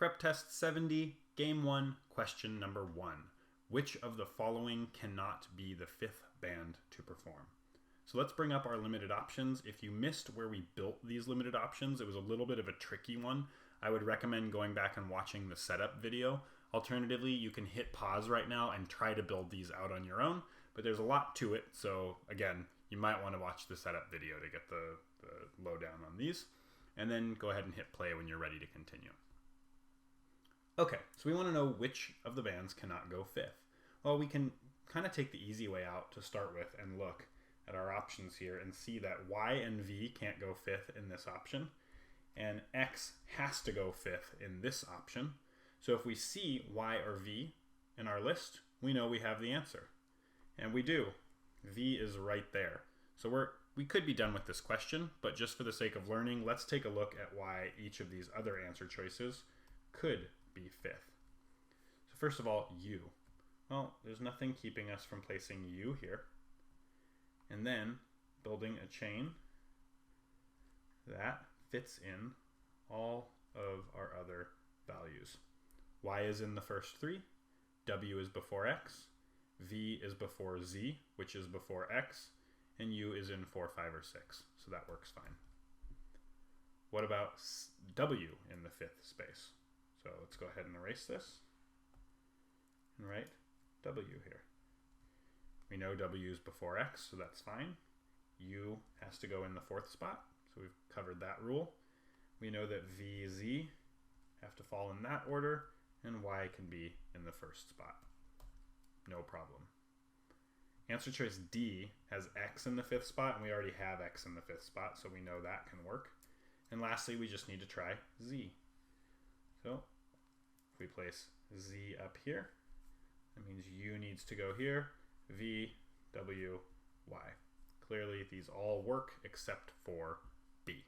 Prep Test 70, Game 1, question number 1. Which of the following cannot be the fifth band to perform? So let's bring up our limited options. If you missed where we built these limited options, it was a little bit of a tricky one. I would recommend going back and watching the setup video. Alternatively, you can hit pause right now and try to build these out on your own, but there's a lot to it. So again, you might want to watch the setup video to get the lowdown on these, and then go ahead and hit play when you're ready to continue. Okay, so we want to know which of the bands cannot go fifth. Well, we can kind of take the easy way out to start with and look at our options here and see that Y and V can't go fifth in this option, and X has to go fifth in this option. So if we see Y or V in our list, we know we have the answer. And we do. V is right there. So we could be done with this question, but just for the sake of learning, let's take a look at why each of these other answer choices could be fifth. So first of all, U. Well, there's nothing keeping us from placing U here. And then building a chain that fits in all of our other values. Y is in the first three, W is before X, V is before Z, which is before X, and U is in 4, 5, or 6, so that works fine. What about W in the fifth space? So let's go ahead and erase this and write W here. We know W is before X, so that's fine. U has to go in the fourth spot, so we've covered that rule. We know that V, Z have to fall in that order, and Y can be in the first spot. No problem. Answer choice D has X in the fifth spot, and we already have X in the fifth spot, so we know that can work. And lastly, we just need to try Z. So if we place Z up here, that means U needs to go here, V, W, Y. Clearly, these all work except for B.